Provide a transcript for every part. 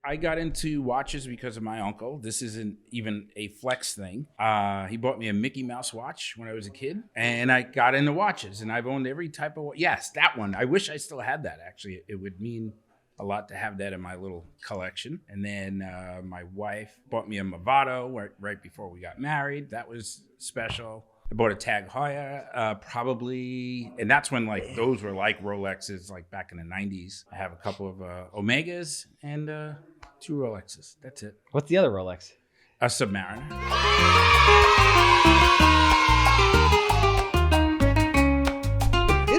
I got into watches because of my uncle. This isn't even a flex thing. He bought me a Mickey Mouse watch when I was a kid, and I got into watches, and I've owned every type of yes, that one. I wish I still had that, actually. It would mean a lot to have that in my little collection. And then my wife bought me a Movado right before we got married. That was special. I bought a Tag Heuer, probably, and that's when like those were like Rolexes, like back in the 90s. I have a couple of Omegas and 2 Rolexes. That's it. What's the other Rolex? A Submariner.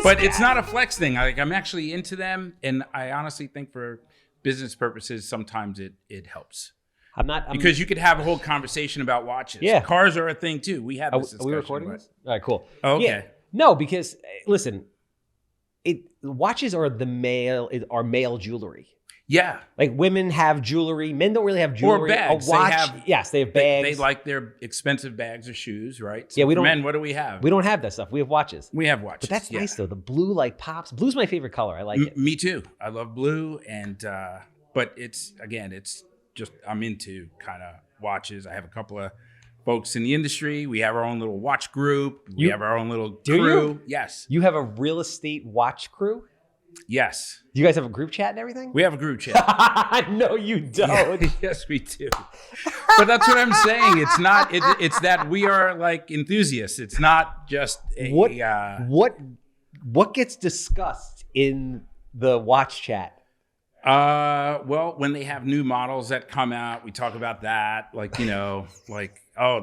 But it's not a flex thing. Like I'm actually into them, and I honestly think for business purposes, sometimes it helps. Because you could have a whole conversation about watches. Yeah. Cars are a thing too. We have this discussion. Are we recording this? All right, cool. Oh, okay. Yeah. No, because listen, watches are male jewelry. Yeah. Like women have jewelry. Men don't really have jewelry. Or bags. A watch. They have bags. They like their expensive bags or shoes, right? So yeah, we don't. Men, what do we have? We don't have that stuff. We have watches. We have watches. But that's nice though. The blue like pops. Blue's my favorite color. I like it. Me too. I love blue, and but it's just I'm into kind of watches. I have a couple of folks in the industry. We have our own little watch group. We have our own little crew. You? Yes. You have a real estate watch crew? Yes. Do you guys have a group chat and everything? We have a group chat. No, you don't. Yeah, yes, we do. But that's what I'm saying. It's not. It's that we are like enthusiasts. It's not just a. What gets discussed in the watch chat? Well, when they have new models that come out, we talk about that. Like, oh,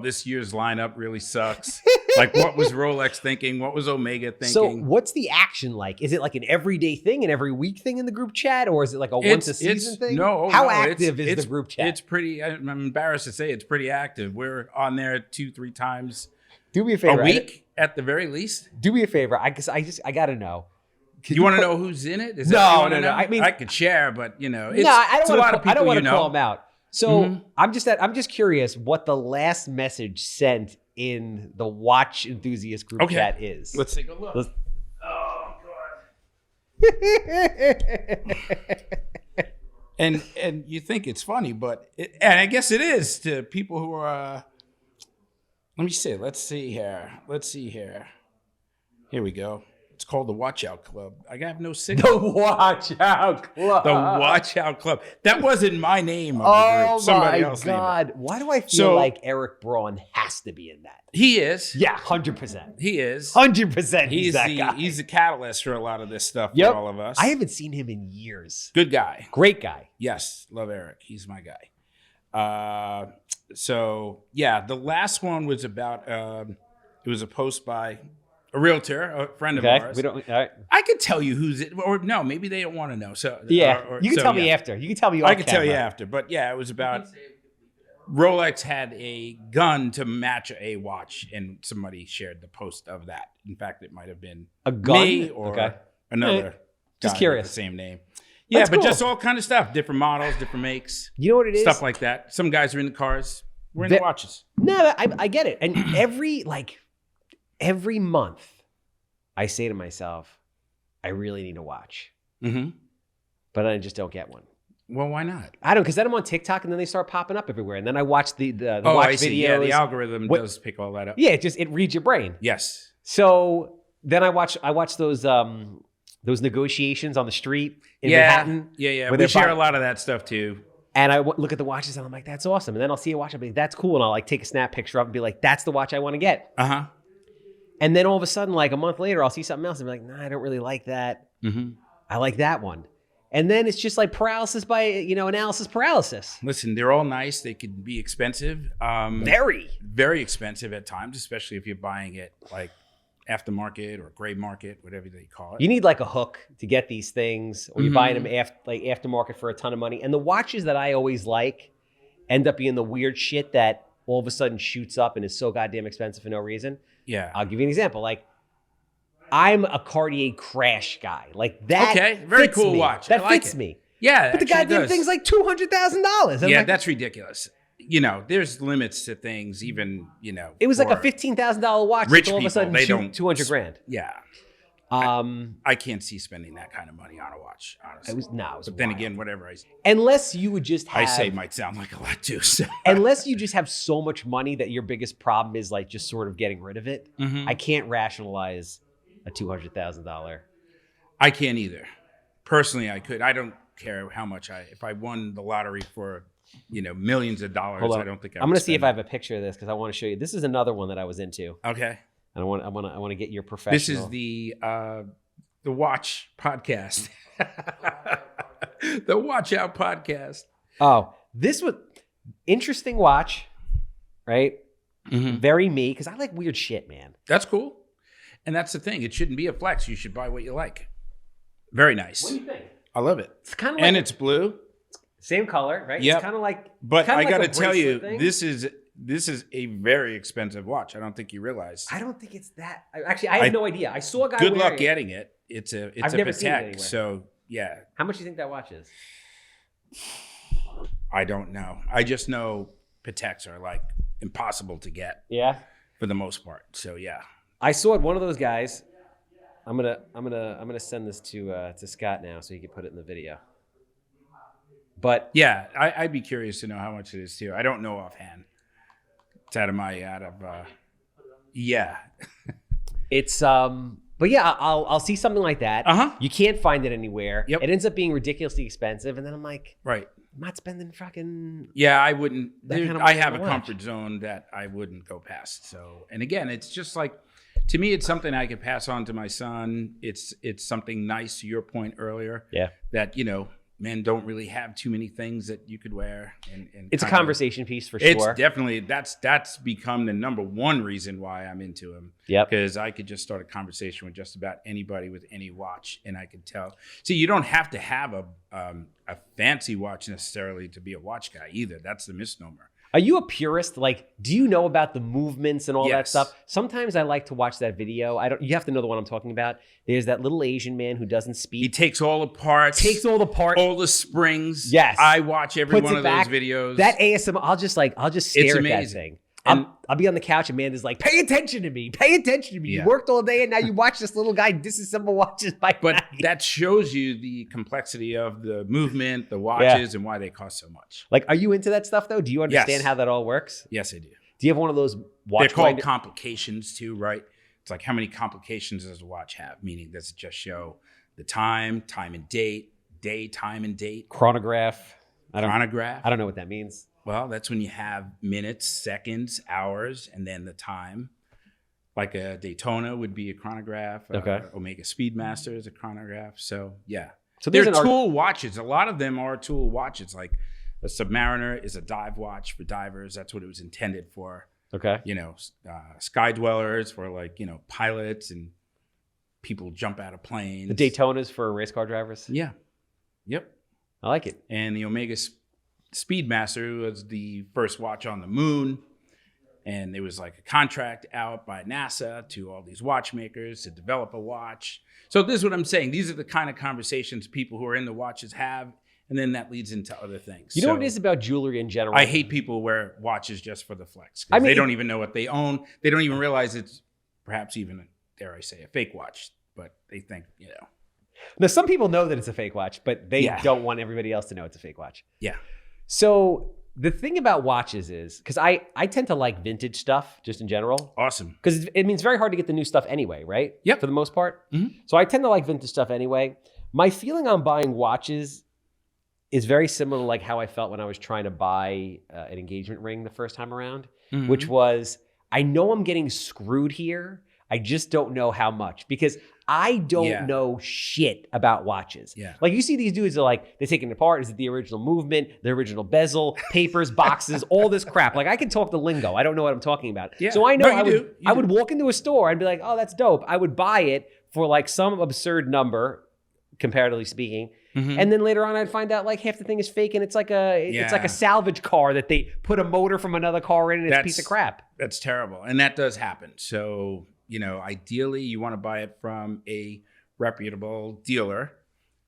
this year's lineup really sucks. Like, what was Rolex thinking? What was Omega thinking? So what's the action like? Is it like an everyday thing, an every week thing in the group chat? Or is it like a once a season thing? How active is the group chat? It's pretty, I'm embarrassed to say it's pretty active. We're on there 2-3 times Do me a favor. a week at the very least. Do me a favor. I got to know. You want to know who's in it? Is no, that no, no. I mean, I could share, but it's, I don't want to call them out. So Mm-hmm. I'm just curious what the last message sent in the watch enthusiast group chat is. Let's take a look. Oh God. And you think it's funny, but and I guess it is to people who are. Let me see. Let's see here. Here we go. It's called the Watch Out Club. I have no signal. The Watch Out Club. The Watch Out Club. That wasn't my name of the group. Somebody else named it. Oh my God. Why do I feel like Eric Braun has to be in that? He is. Yeah, 100%. He is. 100% he's that guy. He's the catalyst for a lot of this stuff for all of us. I haven't seen him in years. Good guy. Great guy. Yes. Love Eric. He's my guy. So, yeah, the last one was about, it was a post by a realtor, a friend of ours. I could tell you who's it, or no, maybe they don't want to know. So yeah, you can tell me after. You can tell me. I can tell you after, but yeah, it was about Rolex had a gun to match a watch, and somebody shared the post of that. In fact, it might have been a gun me or another. Just curious, the same name. Yeah, That's but cool. Just all kind of stuff, different models, different makes. You know what it is? Stuff like that. Some guys are in the cars. We're in the watches. No, I get it. And every month, I say to myself, I really need a watch. Mm-hmm. But I just don't get one. Well, why not? I don't, because then I'm on TikTok and then they start popping up everywhere. And then I watch the watch I see. videos. Yeah, the algorithm does pick all that up. Yeah, it reads your brain. Yes. So then I watch those negotiations on the street in Manhattan. Yeah. We share a lot of that stuff too. And I look at the watches and I'm like, that's awesome. And then I'll see a watch, I'll be like, that's cool. And I'll like take a snap picture of it and be like, that's the watch I want to get. Uh-huh. And then all of a sudden, like a month later, I'll see something else and be like, nah, I don't really like that. Mm-hmm. I like that one. And then it's just like paralysis by, analysis paralysis. Listen, they're all nice. They can be expensive. Very. Very expensive at times, especially if you're buying it like aftermarket or gray market, whatever they call it. You need like a hook to get these things, or you're buying them aftermarket for a ton of money. And the watches that I always like end up being the weird shit that all of a sudden shoots up and is so goddamn expensive for no reason. Yeah. I'll give you an example. Like, I'm a Cartier Crash guy. Like that. Okay. Very cool me. watch. That like fits it. me. Yeah. But the goddamn thing's like $200,000. Yeah, that's ridiculous. There's limits to things, even, It was like a $15,000 watch. Rich all of a sudden people, they don't. $200,000. Yeah. I can't see spending that kind of money on a watch, honestly. It was but then wild. again, whatever unless you would just have, I say might sound like a lot too. So. unless you just have so much money that your biggest problem is like just sort of getting rid of it. Mhm. I can't rationalize a $200,000. I can't either. Personally, I could. I don't care how much if I won the lottery for, millions of dollars, Hold on. I don't think I'm going to see if I have a picture of this because I want to show you. This is another one that I was into. Okay. And I want to get your professional. This is the Watch podcast. The Watch Out podcast. Oh, this was interesting watch, right? Mm-hmm. Very me, because I like weird shit, man. That's cool. And that's the thing. It shouldn't be a flex. You should buy what you like. Very nice. What do you think? I love it. It's kind of like, And it's blue. same color, right? Yep. It's kind of like, But kinda I like got a to tell you, bracelet thing. this is a very expensive watch. I don't think you realize. I don't think it's that. Actually, I have no idea. I saw a guy Good wearing luck it. getting it. It's a I've never seen it Patek. anywhere. So yeah, How much do you think that watch is? I don't know. I just know Pateks are like impossible to get Yeah. for the most part. So yeah. I saw it. One of those guys. I'm gonna send this to Scott now so he can put it in the video. But Yeah, I'd be curious to know how much it is too. I don't know offhand. It's yeah. it's but yeah, I'll see something like that. Uh-huh. You can't find it anywhere. Yep. It ends up being ridiculously expensive, and then I'm like, Right. I'm not spending fucking. Yeah, I wouldn't. That kind of I money have on a a watch. comfort zone that I wouldn't go past. So, and again, it's just like, to me, it's something I could pass on to my son. It's something nice, to your point earlier. Yeah. That, men don't really have too many things that you could wear. And It's a kinda- conversation piece for sure. It's definitely, that's become the number one reason why I'm into him. Yep. Because I could just start a conversation with just about anybody with any watch, and I could tell. See, you don't have to have a fancy watch necessarily to be a watch guy either. That's the misnomer. Are you a purist? Like, do you know about the movements and all that Yes. stuff? Sometimes I like to watch that video. You have to know the one I'm talking about. There's that little Asian man who doesn't He speak. takes all the parts, Takes all the parts. all the springs. Yes. I watch every Puts one it of back. those videos. That ASMR, I'll just stare It's at that amazing. thing. And- I'll be on the couch and Amanda's like, pay attention to me. Pay attention to me. Yeah. You worked all day and now you watch this little guy disassemble watches by But night. that shows you the complexity of the movement, the watches, and why they cost so much. Like, are you into that stuff though? Do you understand Yes. how that all works? Yes, I do. Do you have one of those watch They're called grinder- complications too, right? It's like, how many complications does a watch have? Meaning, does it just show the time and date, time and date, chronograph? chronograph? I don't know what that means. Well, that's when you have minutes, seconds, hours, and then the time. Like a Daytona would be a chronograph. Okay. Omega Speedmaster is a chronograph. So, yeah. So They're there's an tool watches. A lot of them are tool watches. Like a Submariner is a dive watch for divers. That's what it was intended for. Okay. Sky dwellers for pilots and people jump out of planes. The Daytonas for race car drivers. Yeah. Yep. I like it. And the Omega Speedmaster was the first watch on the moon. And there was like a contract out by NASA to all these watchmakers to develop a watch. So this is what I'm saying. These are the kind of conversations people who are in the watches have. And then that leads into other things. You know what it is about jewelry in general? I hate people who wear watches just for the flex. I mean, they don't even know what they own. They don't even realize it's perhaps even, dare I say, a fake watch. But they think, Now, some people know that it's a fake watch, but they Yeah. don't want everybody else to know it's a fake watch. Yeah. So the thing about watches is, because I tend to like vintage stuff just in general. Awesome. Because it means very hard to get the new stuff anyway, right? Yep. For the most part. Mhm. So I tend to like vintage stuff anyway. My feeling on buying watches is very similar to like how I felt when I was trying to buy an engagement ring the first time around, Mhm. which was, I know I'm getting screwed here. I just don't know how much because I don't Yeah. know shit about watches. Yeah. Like you see these dudes are like, they take it apart. Is it the original movement, the original bezel, papers, boxes, all this crap? Like I can talk the lingo. I don't know what I'm talking about. Yeah. So I know No, you do. You I do. would walk into a store and be like, oh, that's dope. I would buy it for like some absurd number, comparatively speaking. Mhm. And then later on, I'd find out like half the thing is fake and it's like a Yeah. salvage car that they put a motor from another car in and it's a piece of crap. That's terrible. And that does happen. So, ideally you want to buy it from a reputable dealer,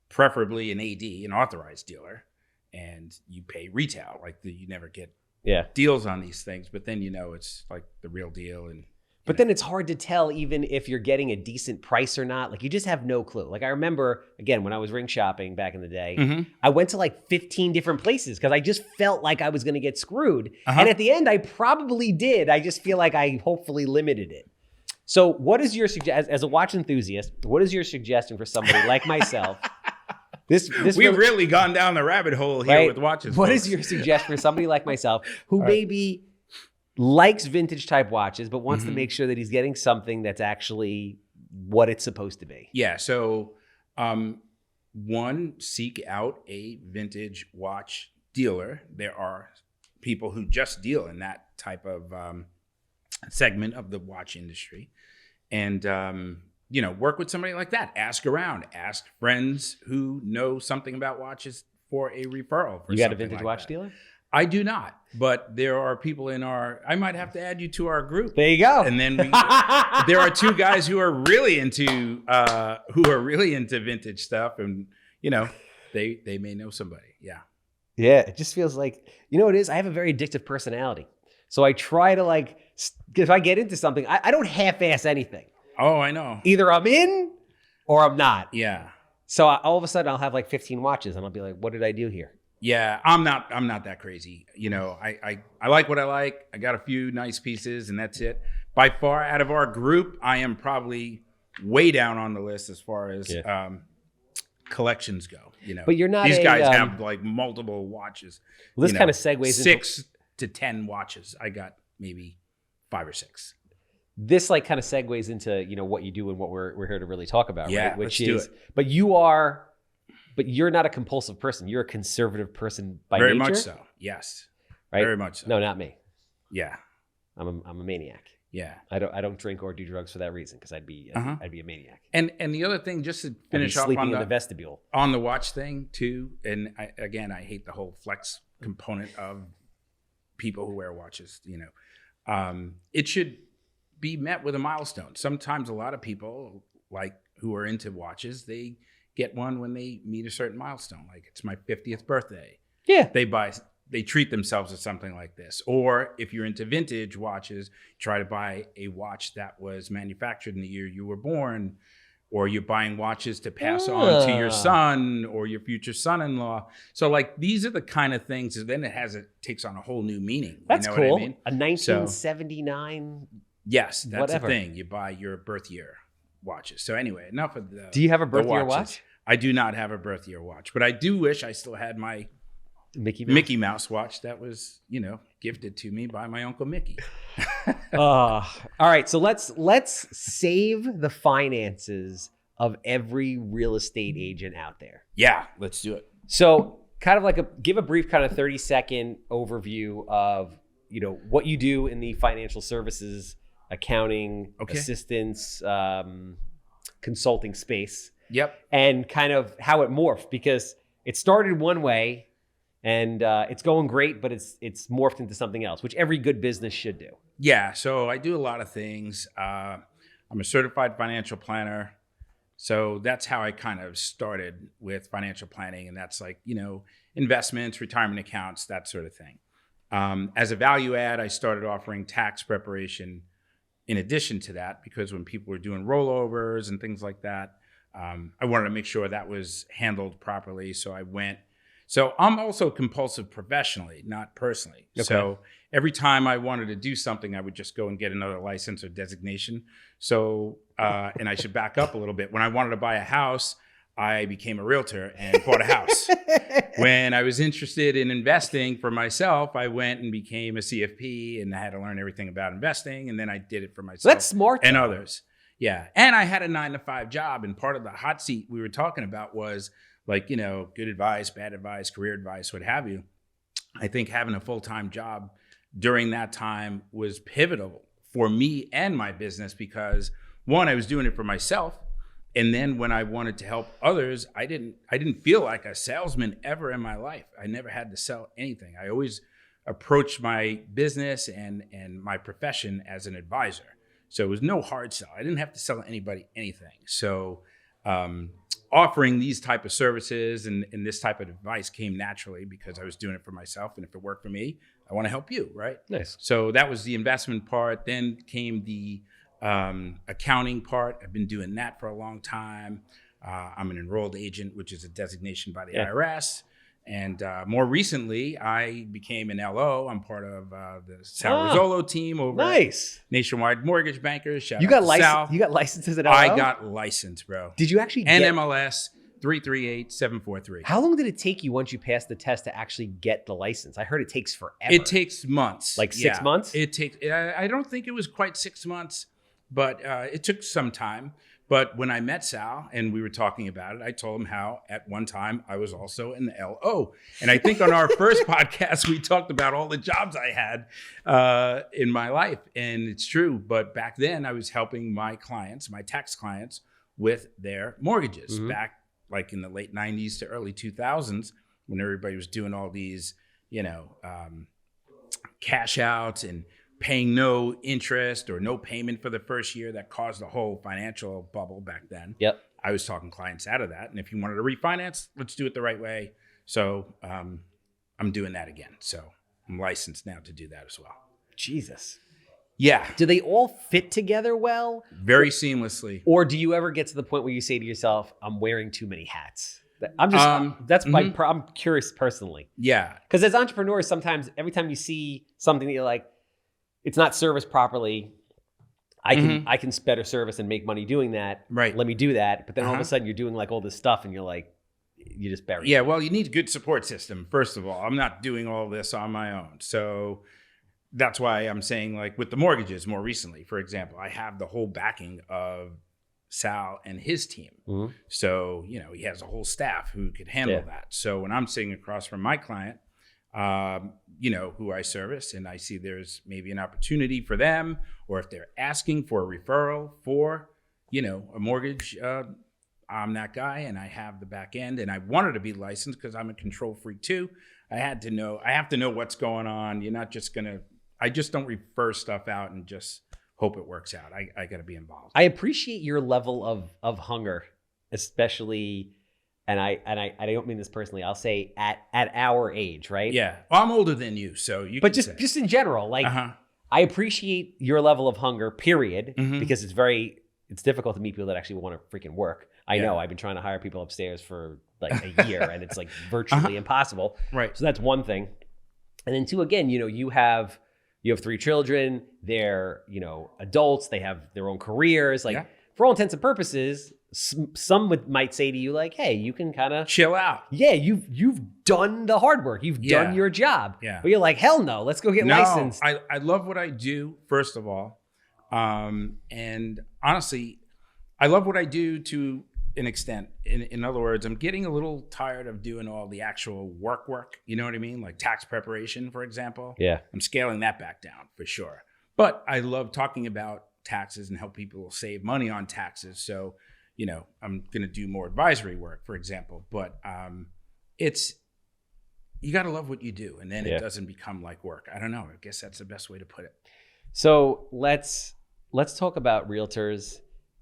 preferably an AD, an authorized dealer, and you pay retail. Like you never get Yeah. deals on these things, but then it's like the real deal. And But then it's hard to tell even if you're getting a decent price or not. Like you just have no clue. Like I remember, again, when I was ring shopping back in the day, I went to like 15 different places because I just felt like I was going to get screwed. And at the end, I probably did. I just feel like I hopefully limited it. So what is your suggestion, as a watch enthusiast, what is your suggestion for somebody like myself? We've really gone down the rabbit hole here with watches. What is your suggestion for somebody like myself who maybe likes vintage type watches, but wants to make sure that he's getting something that's actually what it's supposed to be? Yeah. So, one, seek out a vintage watch dealer. There are people who just deal in that type of segment of the watch industry. And, work with somebody like that. Ask around. Ask friends who know something about watches for a referral. You got a vintage watch dealer? I do not, but there are people in I might have to add you to our group. There you go. And then there are two guys who are really into vintage stuff, and they may know somebody. Yeah. Yeah. It just feels like, what it is? I have a very addictive personality. So I try to if I get into something, I don't half-ass anything. Oh, I know. Either I'm in or I'm not. Yeah. So all of a sudden I'll have like 15 watches and I'll be like, what did I do here? Yeah, I'm not that crazy. I like what I like. I got a few nice pieces and that's it. By far out of our group, I am probably way down on the list as far as collections go. But you're not these guys have like multiple watches. Well, this kind of segues 6 to 10 watches. I got maybe 5 or 6. This kind of segues into what you do and what we're here to really talk about, yeah, right? Which let's is, do it. But you're not a compulsive person. You're a conservative person by nature. Very much so. Yes. Right? Very much so. No, not me. Yeah. I'm a maniac. Yeah. I don't drink or do drugs for that reason because I'd be a maniac. And the other thing, just to finish off sleeping in the vestibule on the watch thing too. And I hate the whole flex component of people who wear watches. It should be met with a milestone. Sometimes a lot of people who are into watches, they get one when they meet a certain milestone. Like it's my 50th birthday. Yeah. They treat themselves to something like this. Or if you're into vintage watches, try to buy a watch that was manufactured in the year you were born, or you're buying watches to pass on to your son or your future son-in-law. So these are the kind of things, and then it takes on a whole new meaning. That's you know cool. What I mean? A 1979. Yes, that's whatever. the thing. You buy your birth year watches. So anyway, enough of the. Do you have a birth year watch? I do not have a birth year watch, but I do wish I still had my Mickey Mouse watch that was, gifted to me by my Uncle Mickey. All right, so let's save the finances of every real estate agent out there. Yeah, let's do it. So kind of give a brief kind of 30-second overview of, what you do in the financial services, accounting, assistance, consulting space. Yep. And kind of how it morphed, because it started one way and it's going great, but it's morphed into something else, which every good business should do. Yeah. So I do a lot of things. I'm a certified financial planner. So that's how I kind of started with financial planning. And that's investments, retirement accounts, that sort of thing. As a value add, I started offering tax preparation in addition to that, because when people were doing rollovers and things like that, I wanted to make sure that was handled properly. So I'm also compulsive professionally, not personally. Okay. So every time I wanted to do something, I would just go and get another license or designation. So, and I should back up a little bit. When I wanted to buy a house, I became a realtor and bought a house. When I was interested in investing for myself, I went and became a CFP, and I had to learn everything about investing. And then I did it for myself. That's smart. And others. Yeah. And I had a 9-to-5 job. And part of the hot seat we were talking about was good advice, bad advice, career advice, what have you. I think having a full-time job during that time was pivotal for me and my business, because one, I was doing it for myself. And then when I wanted to help others, I didn't feel like a salesman ever in my life. I never had to sell anything. I always approached my business and my profession as an advisor. So it was no hard sell. I didn't have to sell anybody anything. So offering these type of services and this type of advice came naturally because I was doing it for myself. And if it worked for me, I want to help you, right? Nice. So that was the investment part. Then came the accounting part. I've been doing that for a long time. I'm an enrolled agent, which is a designation by the IRS. And more recently, I became an LO. I'm part of the Sal Rizzolo team over at Nationwide Mortgage Bankers. Shout out to Sal. You got licensed as an LO? I got licensed, bro. Did you actually get NMLS 338743. How long did it take you once you passed the test to actually get the license? I heard it takes forever. It takes months. Like 6 months? It takes. I don't think it was quite 6 months, but it took some time. But when I met Sal and we were talking about it, I told him how at one time I was also an LO. And I think on our first podcast, we talked about all the jobs I had in my life. And it's true. But back then I was helping my clients, my tax clients, with their mortgages back like in the late 90s to early 2000s when everybody was doing all these, cash outs and paying no interest or no payment for the first year. That caused a whole financial bubble back then. Yep. I was talking clients out of that. And if you wanted to refinance, let's do it the right way. So I'm doing that again. So I'm licensed now to do that as well. Jesus. Yeah. Do they all fit together well? Very seamlessly. Or do you ever get to the point where you say to yourself, I'm wearing too many hats? I'm curious personally. Yeah. Because as entrepreneurs, sometimes every time you see something that you're like, it's not serviced properly, I can better service and make money doing that. Right. Let me do that. But then all of a sudden you're doing like all this stuff and you're like, you just bury it. Yeah, well, you need a good support system, first of all. I'm not doing all this on my own. So that's why I'm saying, like with the mortgages more recently, for example, I have the whole backing of Sal and his team. So, he has a whole staff who could handle that. So when I'm sitting across from my client, who I service, and I see there's maybe an opportunity for them, or if they're asking for a referral for, a mortgage, I'm that guy and I have the back end, and I wanted to be licensed because I'm a control freak too. I have to know what's going on. You're not just I just don't refer stuff out and just hope it works out. I got to be involved. I appreciate your level of hunger, especially. And I don't mean this personally. I'll say at our age, right? Yeah. Well, I'm older than you, so you. But just in general, like I appreciate your level of hunger. Period. Because it's difficult to meet people that actually want to freaking work. I know. I've been trying to hire people upstairs for like a year, and it's like virtually impossible. Right. So that's one thing. And then two, again, you have 3 children. They're adults. They have their own careers. Like for all intents and purposes. Some might say to you like, hey, you can kind of chill out. Yeah, you've done the hard work. You've done your job. Yeah. But you're like, hell no, let's go get licensed. I love what I do, first of all. And honestly, I love what I do to an extent. In other words, I'm getting a little tired of doing all the actual work. You know what I mean? Like tax preparation, for example. Yeah. I'm scaling that back down for sure. But I love talking about taxes and help people save money on taxes. So I'm going to do more advisory work, for example, but you got to love what you do, and then it doesn't become like work. I don't know. I guess that's the best way to put it. So let's talk about realtors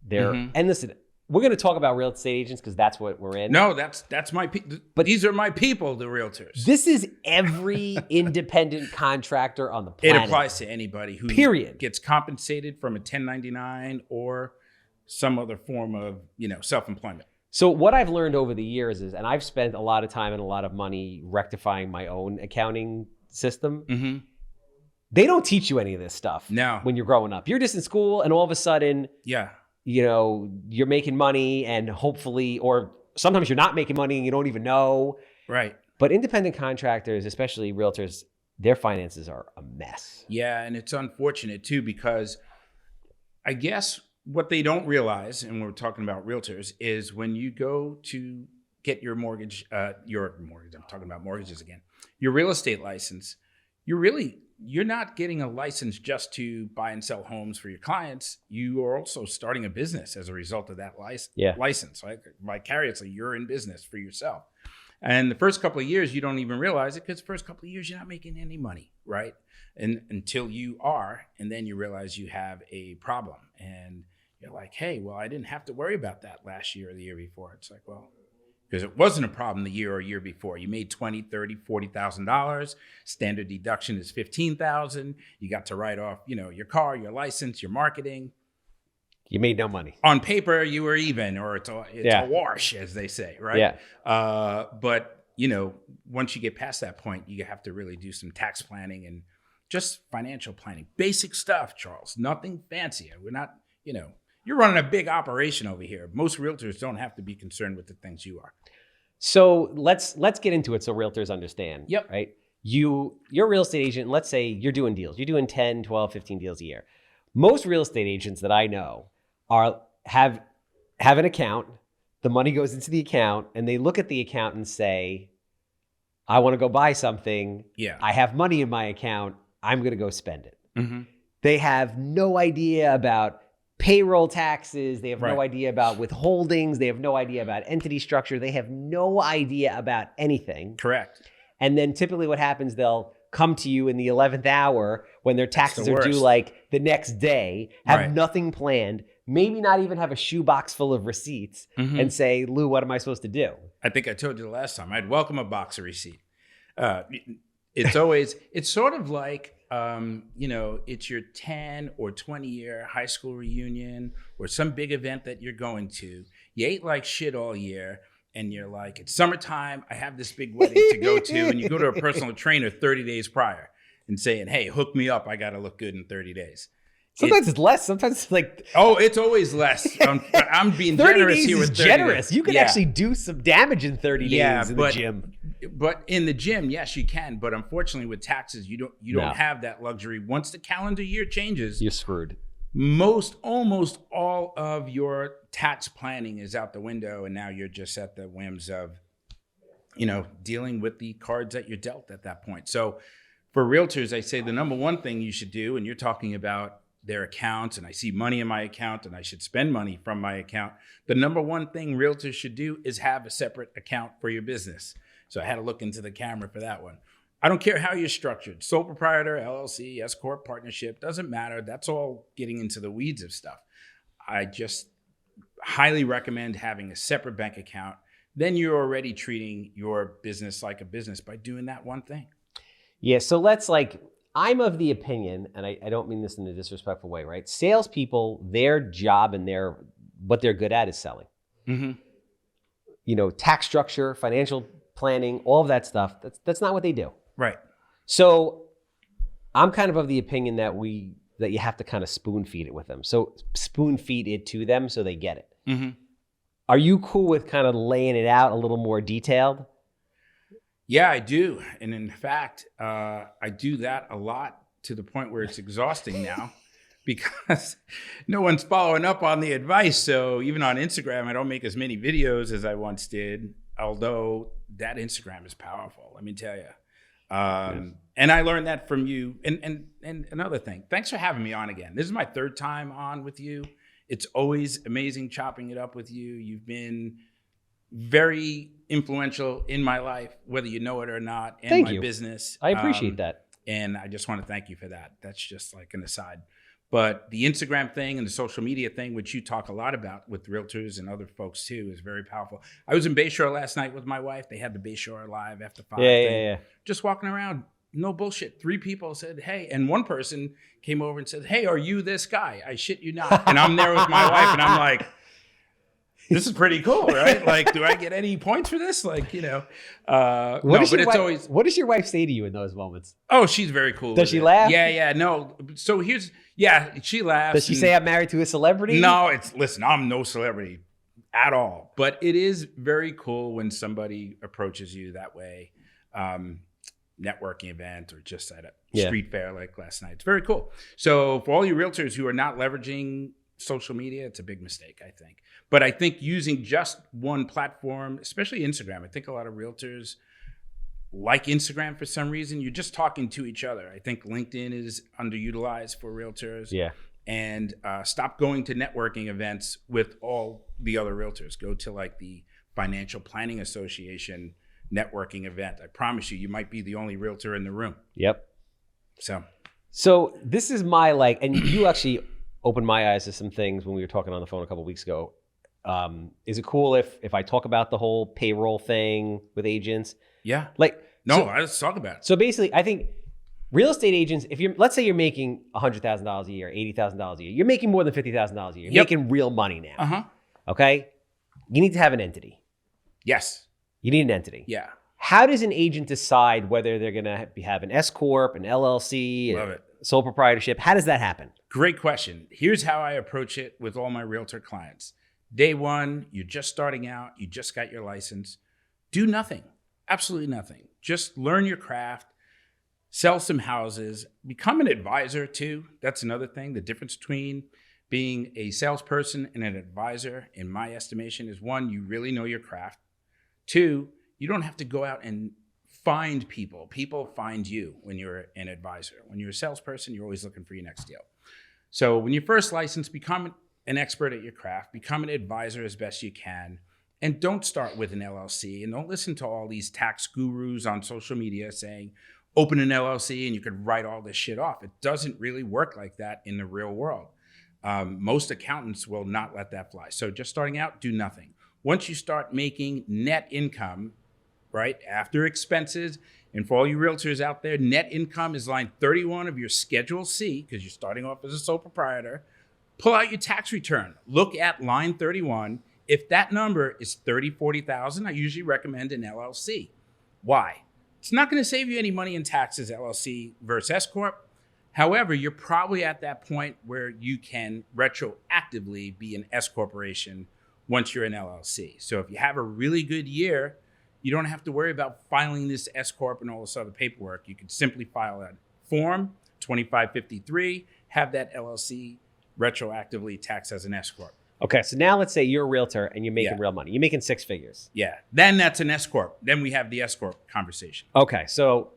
there. And listen, we're going to talk about real estate agents because that's what we're in. No, that's my people. But these are my people, the realtors. This is every independent contractor on the planet. It applies to anybody who gets compensated from a 1099 or some other form of, self-employment. So what I've learned over the years is, and I've spent a lot of time and a lot of money rectifying my own accounting system. They don't teach you any of this stuff when you're growing up. You're just in school and all of a sudden, you're making money and hopefully, or sometimes you're not making money and you don't even know. Right. But independent contractors, especially realtors, their finances are a mess. Yeah. And it's unfortunate too, because I guess what they don't realize, and we're talking about realtors, is when you go to get your mortgage, I'm talking about mortgages again, your real estate license, you're not getting a license just to buy and sell homes for your clients. You are also starting a business as a result of that license. Right? Vicariously, you're in business for yourself. And the first couple of years, you don't even realize it because the first couple of years, you're not making any money, right? And until you are, and then you realize you have a problem. And you're like, hey, well, I didn't have to worry about that last year or the year before. It's like, well, because it wasn't a problem the year or year before. You made $20,000, $30,000, $40,000. Standard deduction is $15,000. You got to write off, your car, your license, your marketing. You made no money. On paper, you were even, or it's a wash, as they say, right? Yeah. But, once you get past that point, you have to really do some tax planning and just financial planning. Basic stuff, Charles. Nothing fancy. We're not, you're running a big operation over here. Most realtors don't have to be concerned with the things you are. So let's get into it so realtors understand. Yep. Right? You're a real estate agent. Let's say you're doing deals. You're doing 10, 12, 15 deals a year. Most real estate agents that I know have an account. The money goes into the account and they look at the account and say, I want to go buy something. Yeah. I have money in my account. I'm going to go spend it. Mm-hmm. They have no idea about payroll taxes. They have no idea about withholdings. They have no idea about entity structure. They have no idea about anything. Correct. And then typically what happens, they'll come to you in the 11th hour when their taxes are due like the next day, have nothing planned, maybe not even have a shoebox full of receipts, and say, Lou, what am I supposed to do? I think I told you the last time, I'd welcome a box of receipt. It's sort of like, it's your 10 or 20 year high school reunion or some big event that you're going to. You ate like shit all year and you're like, it's summertime. I have this big wedding to go to. And you go to a personal trainer 30 days prior and saying, hey, hook me up. I got to look good in 30 days. Sometimes it's less. Sometimes it's like... Oh, it's always less. I'm being generous here with 30 generous. days. You can actually do some damage in 30 days in the gym. But in the gym, yes, you can. But unfortunately, with taxes, you don't have that luxury. Once the calendar year changes, you're screwed. Almost all of your tax planning is out the window, and now you're just at the whims of, dealing with the cards that you're dealt at that point. So, for realtors, I say the number one thing you should do, and you're talking about their accounts, and I see money in my account, and I should spend money from my account. The number one thing realtors should do is have a separate account for your business. So I had to look into the camera for that one. I don't care how you're structured. Sole proprietor, LLC, S Corp, partnership, doesn't matter. That's all getting into the weeds of stuff. I just highly recommend having a separate bank account. Then you're already treating your business like a business by doing that one thing. Yeah, so I'm of the opinion, and I don't mean this in a disrespectful way, right? Salespeople, their job and what they're good at is selling. Mm-hmm. Tax structure, financial planning, all of that stuff, that's not what they do. Right. So I'm kind of the opinion that you have to kind of spoon feed it with them. So spoon feed it to them so they get it. Mm-hmm. Are you cool with kind of laying it out a little more detailed? Yeah, I do. And in fact, I do that a lot to the point where it's exhausting now because no one's following up on the advice. So even on Instagram, I don't make as many videos as I once did, although that Instagram is powerful, let me tell you. And I learned that from you. And another thing, thanks for having me on again. This is my third time on with you. It's always amazing chopping it up with you. You've been very influential in my life, whether you know it or not, and my business. I appreciate that. And I just want to thank you for that. That's just like an aside. But the Instagram thing and the social media thing, which you talk a lot about with realtors and other folks too, is very powerful. I was in Bayshore last night with my wife. They had the Bayshore Live After 5 thing. Yeah. Just walking around, no bullshit. 3 people said, hey, and one person came over and said, hey, are you this guy? I shit you not. And I'm there with my wife and I'm like, this is pretty cool, right? Like, do I get any points for this? Like, What does your wife say to you in those moments? Oh, she's very cool. Does she laugh? Yeah, no. So she laughs. Does she say I'm married to a celebrity? No, listen, I'm no celebrity at all. But it is very cool when somebody approaches you that way, networking event or just at a street fair like last night. It's very cool. So for all you realtors who are not leveraging social media, it's a big mistake, I think. But I think using just one platform, especially Instagram, I think a lot of realtors like Instagram for some reason. You're just talking to each other. I think LinkedIn is underutilized for realtors. Yeah. And stop going to networking events with all the other realtors. Go to like the Financial Planning Association networking event. I promise you might be the only realtor in the room. Yep. So this is my and you actually opened my eyes to some things when we were talking on the phone a couple of weeks ago. Is it cool if I talk about the whole payroll thing with agents? Yeah. Let's talk about it. So basically, I think Real estate agents, let's say you're making $100,000 a year, $80,000 a year, you're making more than $50,000 a year. You're making real money now. Uh-huh. Okay? You need to have an entity. Yes. You need an entity. Yeah. How does an agent decide whether they're going to have an S Corp, an LLC, Love it. sole proprietorship? How does that happen? Great question. Here's how I approach it with all my realtor clients. Day one, you're just starting out. You just got your license. Do nothing. Absolutely nothing. Just learn your craft. Sell some houses. Become an advisor too. That's another thing. The difference between being a salesperson and an advisor, in my estimation, is one, you really know your craft. Two, you don't have to go out and find people. People find you when you're an advisor. When you're a salesperson, you're always looking for your next deal. So when you first license, become an expert at your craft. Become an advisor as best you can. And don't start with an LLC. And don't listen to all these tax gurus on social media saying, open an LLC and you could write all this shit off. It doesn't really work like that in the real world. Most accountants will not let that fly. So just starting out, do nothing. Once you start making net income, right, after expenses, and for all you realtors out there, net income is line 31 of your Schedule C, because you're starting off as a sole proprietor. Pull out your tax return. Look at line 31. If that number is 30, 40,000, I usually recommend an LLC. Why? It's not going to save you any money in taxes, LLC versus S Corp. However, you're probably at that point where you can retroactively be an S corporation once you're an LLC. So if you have a really good year, you don't have to worry about filing this S Corp and all this other paperwork. You can simply file a form, 2553, have that LLC retroactively taxed as an S Corp. Okay, so now let's say you're a realtor and you're making real money. You're making six figures. Yeah, then that's an S Corp. Then we have the S Corp conversation. Okay, so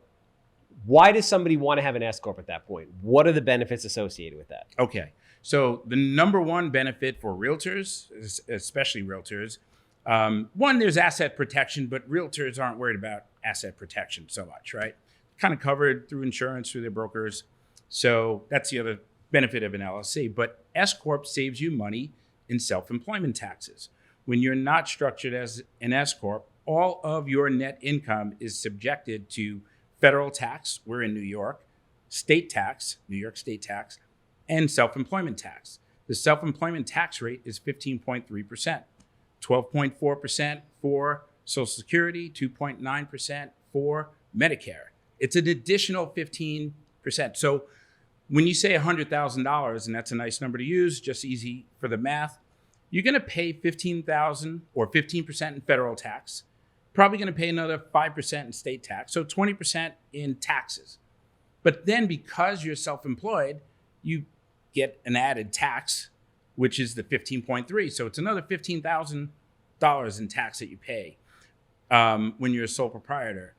why does somebody want to have an S Corp at that point? What are the benefits associated with that? Okay, so the number one benefit for realtors, especially realtors, one, there's asset protection, but realtors aren't worried about asset protection so much, right? Kind of covered through insurance, through their brokers. So that's the other benefit of an LLC. But S Corp saves you money in self-employment taxes. When you're not structured as an S Corp, all of your net income is subjected to federal tax, we're in New York, state tax, New York state tax, and self-employment tax. The self-employment tax rate is 15.3%, 12.4% for Social Security, 2.9% for Medicare. It's an additional 15%. So when you say $100,000, and that's a nice number to use, just easy for the math, you're going to pay $15,000 or 15% in federal tax, probably going to pay another 5% in state tax, so 20% in taxes. But then because you're self-employed, you get an added tax, which is the 15.3. So it's another $15,000 in tax that you pay when you're a sole proprietor.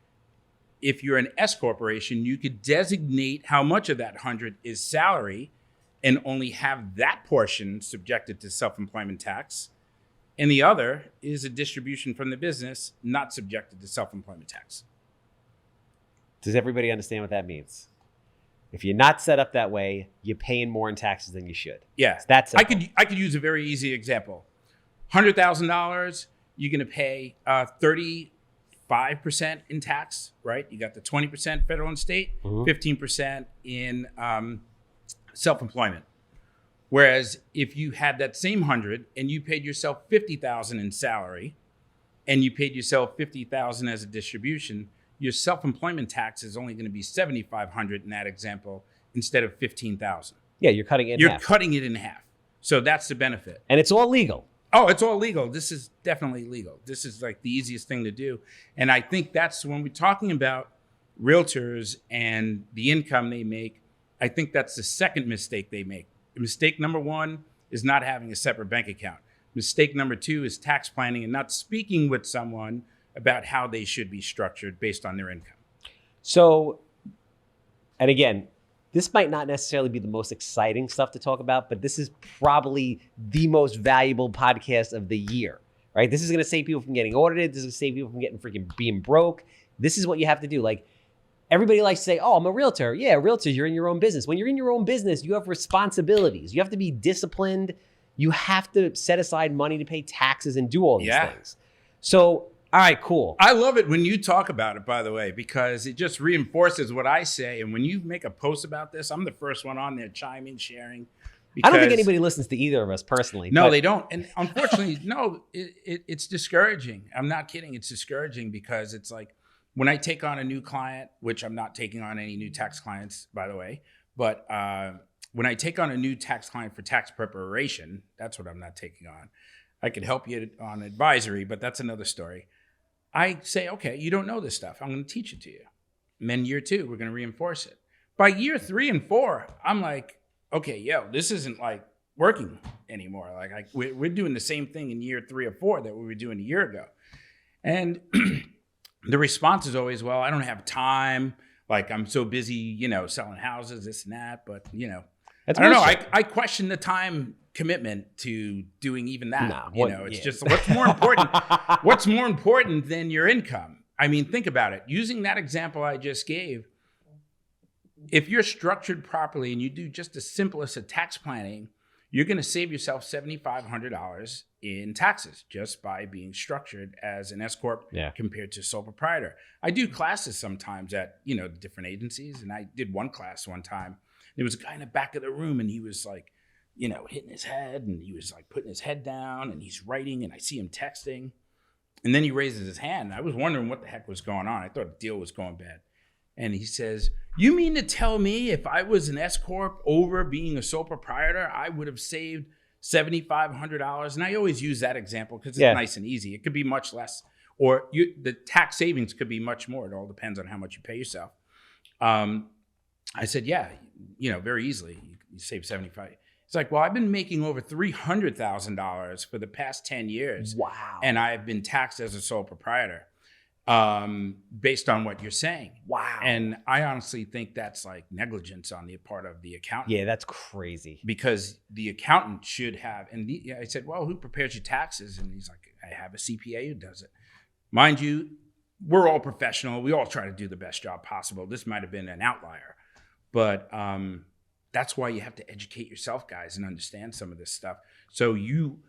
If you're an S corporation, you could designate how much of that 100 is salary and only have that portion subjected to self-employment tax. And the other is a distribution from the business not subjected to self-employment tax. Does everybody understand what that means? If you're not set up that way, you're paying more in taxes than you should. Yeah, that's I could use a very easy example. $100,000, you're going to pay 35% in tax, right? You got the 20% federal and state, 15% in self-employment. Whereas if you had that same 100 and you paid yourself $50,000 in salary and you paid yourself $50,000 as a distribution, your self-employment tax is only going to be $7,500 in that example instead of $15,000. Yeah, you're cutting it in half. You're cutting it in half. So that's the benefit. And it's all legal. Oh, it's all legal. This is definitely legal. This is like the easiest thing to do. And I think that's when we're talking about realtors and the income they make, I think that's the second mistake they make. Mistake number one is not having a separate bank account. Mistake number two is tax planning and not speaking with someone about how they should be structured based on their income. So, and again, this might not necessarily be the most exciting stuff to talk about, but this is probably the most valuable podcast of the year, right? This is going to save people from getting audited. This is going to save people from getting freaking being broke. This is what you have to do. Like, everybody likes to say, oh, I'm a realtor. Yeah, realtors, you're in your own business. When you're in your own business, you have responsibilities. You have to be disciplined. You have to set aside money to pay taxes and do all these things. So All right, cool. I love it when you talk about it, by the way, because it just reinforces what I say. And when you make a post about this, I'm the first one on there chiming, sharing. I don't think anybody listens to either of us personally. No, they don't. And unfortunately, no, it's discouraging. I'm not kidding. It's discouraging because it's like when I take on a new client, which I'm not taking on any new tax clients, by the way, but when I take on a new tax client for tax preparation, that's what I'm not taking on. I could help you on advisory, but that's another story. I say, okay, you don't know this stuff. I'm going to teach it to you. And then year 2, we're going to reinforce it. By year 3 and 4, I'm like, okay, yo, this isn't like working anymore. Like we're doing the same thing in year 3 or 4 that we were doing a year ago. And the response is always, well, I don't have time. Like I'm so busy, selling houses, this and that. But, That's I don't know. I question the time commitment to doing even that. It's just what's more important. What's more important than your income? I mean, think about it. Using that example I just gave, if you're structured properly and you do just as simple as a tax planning, you're going to save yourself $7,500 in taxes just by being structured as an S corp compared to sole proprietor. I do classes sometimes at different agencies, and I did one class one time. There was a guy in the back of the room, and he was like, hitting his head, and he was like putting his head down, and he's writing, and I see him texting. And then he raises his hand. I was wondering what the heck was going on. I thought the deal was going bad. And he says, you mean to tell me if I was an S corp over being a sole proprietor, I would have saved $7,500? And I always use that example because it's nice and easy. It could be much less, or the tax savings could be much more. It all depends on how much you pay yourself. I said, yeah, very easily. You save $75,000. It's like, well, I've been making over $300,000 for the past 10 years. Wow. And I've been taxed as a sole proprietor based on what you're saying. Wow. And I honestly think that's like negligence on the part of the accountant. Yeah, that's crazy. Because the accountant should have, and I said, well, who prepares your taxes? And he's like, I have a CPA who does it. Mind you, we're all professional. We all try to do the best job possible. This might have been an outlier. But that's why you have to educate yourself, guys, and understand some of this stuff. So you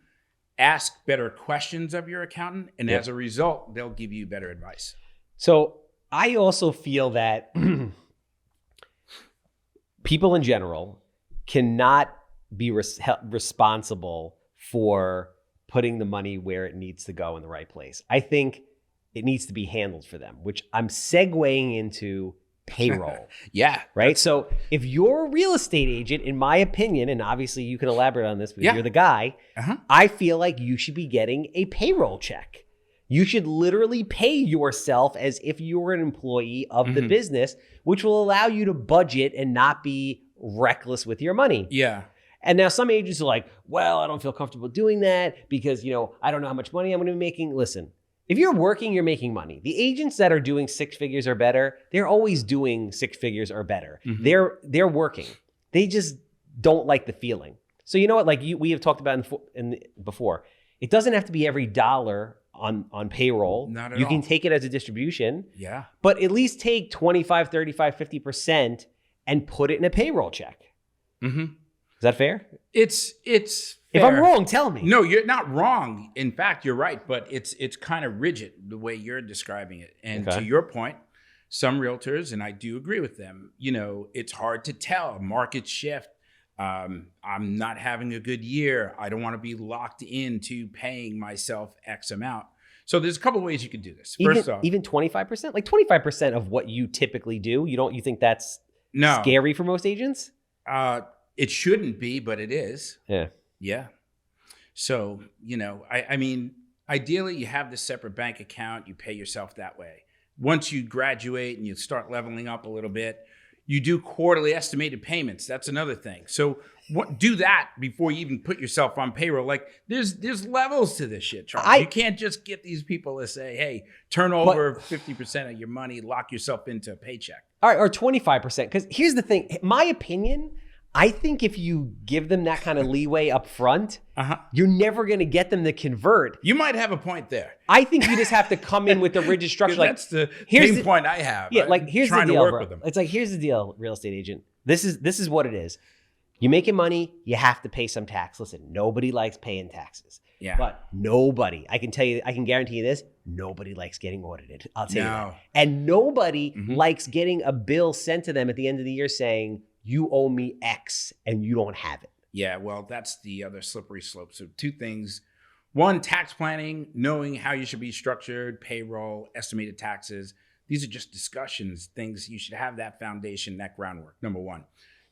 ask better questions of your accountant, and as a result, they'll give you better advice. So I also feel that people in general cannot be responsible for putting the money where it needs to go in the right place. I think it needs to be handled for them, which I'm segueing into payroll. Yeah. Right. So if you're a real estate agent, in my opinion, and obviously you can elaborate on this because you're the guy, I feel like you should be getting a payroll check. You should literally pay yourself as if you were an employee of the business, which will allow you to budget and not be reckless with your money. Yeah. And now some agents are like, well, I don't feel comfortable doing that because, I don't know how much money I'm going to be making. Listen. If you're working, you're making money. The agents that are doing 6 figures or better, they're always doing 6 figures or better. They're working. They just don't like the feeling. So you know what? Like we have talked about before, it doesn't have to be every dollar on payroll. Not at you all. can take it as a distribution. Yeah. But at least take 25, 35, 50% and put it in a payroll check. Is that fair? It's If fair. I'm wrong, tell me. No, you're not wrong. In fact, you're right, but it's kind of rigid the way you're describing it. And to your point, some realtors, and I do agree with them, it's hard to tell. Markets shift. I'm not having a good year. I don't want to be locked into paying myself X amount. So there's a couple of ways you could do this. First off, even 25%, like 25% of what you typically do. You think that's scary for most agents? It shouldn't be, but it is. Yeah. Yeah. So, I mean, ideally you have this separate bank account, you pay yourself that way. Once you graduate and you start leveling up a little bit, you do quarterly estimated payments. That's another thing. So do that before you even put yourself on payroll. Like there's levels to this shit, Charles. You can't just get these people to say, hey, turn over 50% of your money, lock yourself into a paycheck. All right, or 25%. Because here's the thing, my opinion, I think if you give them that kind of leeway up front, you're never going to get them to convert. You might have a point there. I think you just have to come in with the rigid structure. Like, that's the main point I have. Yeah, like here's the deal, to work bro. with them. It's like, here's the deal, real estate agent. This is what it is. You're making money, you have to pay some tax. Listen, nobody likes paying taxes. Yeah. But nobody, I can guarantee you this, nobody likes getting audited. I'll tell you that. And nobody likes getting a bill sent to them at the end of the year saying, you owe me X and you don't have it. Yeah, well, that's the other slippery slope. So 2 things. 1, tax planning, knowing how you should be structured, payroll, estimated taxes. These are just discussions, things you should have that foundation, that groundwork, number 1.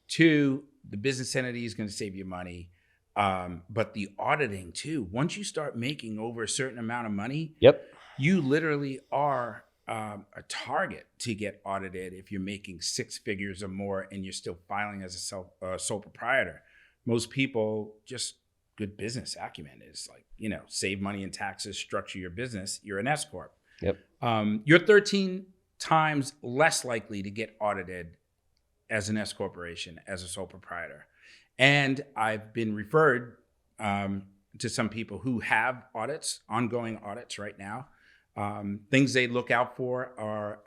2, the business entity is going to save you money. But the auditing too, once you start making over a certain amount of money, you literally are a target to get audited if you're making 6 figures or more and you're still filing as a sole proprietor. Most people, just good business acumen is like, save money in taxes, structure your business. You're an S Corp. You're 13 times less likely to get audited as an S corporation, as a sole proprietor. And I've been referred to some people who have audits, ongoing audits right now. Things they look out for are,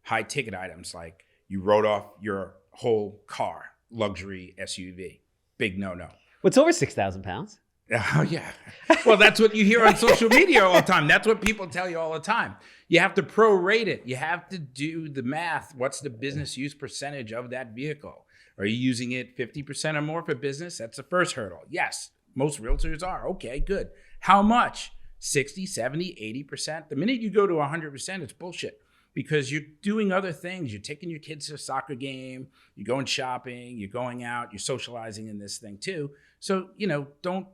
high ticket items like you wrote off your whole car, luxury SUV, big no-no. What's over 6,000 pounds? Oh, yeah. Well, that's what you hear on social media all the time. That's what people tell you all the time. You have to prorate it. You have to do the math. What's the business use percentage of that vehicle? Are you using it 50% or more for business? That's the first hurdle. Yes, most realtors are. Okay, good. How much? 60, 70, 80%? The minute you go to 100%, it's bullshit because you're doing other things. You're taking your kids to a soccer game. You're going shopping. You're going out. You're socializing in this thing too. So, don't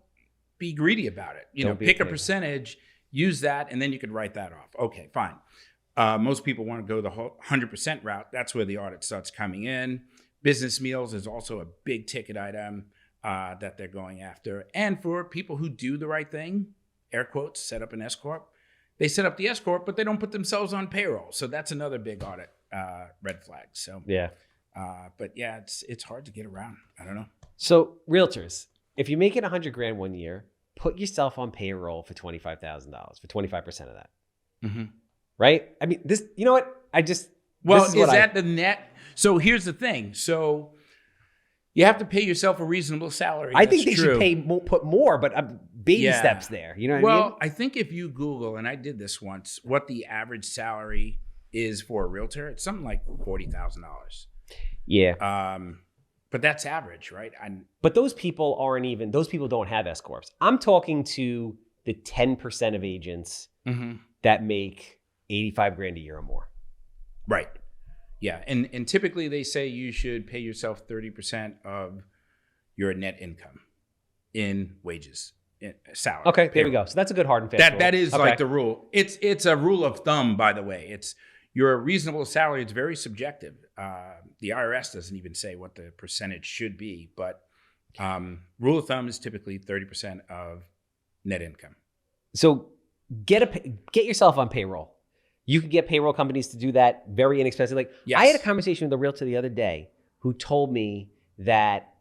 be greedy about it. Pick a percentage, use that, and then you could write that off. Okay, fine. Most people want to go the whole 100% route. That's where the audit starts coming in. Business meals is also a big ticket item that they're going after. And for people who do the right thing, air quotes, set up an S Corp, they set up the S Corp, but they don't put themselves on payroll. So that's another big audit red flag. So but yeah, it's hard to get around. I don't know. So realtors, if you make it $100,000 one year, put yourself on payroll for $25,000 for 25% of that. Right? I mean, this. You know what? Is that the net? So here's the thing. So you have to pay yourself a reasonable salary. I think they should put more, but baby steps there. You know what I mean? Well, I think if you Google, and I did this once, what the average salary is for a realtor, it's something like $40,000. Yeah. But that's average, right? But those people don't have S Corps. I'm talking to the 10% of agents that make $85,000 a year or more. Right. Yeah. And typically they say you should pay yourself 30% of your net income in wages, in salary. Okay, there we go. So that's a good hard and fast rule. That is like the rule. It's a rule of thumb, by the way. It's your reasonable salary. It's very subjective. The IRS doesn't even say what the percentage should be, but rule of thumb is typically 30% of net income. So get yourself on payroll. You can get payroll companies to do that very inexpensively. Yes. I had a conversation with a realtor the other day who told me that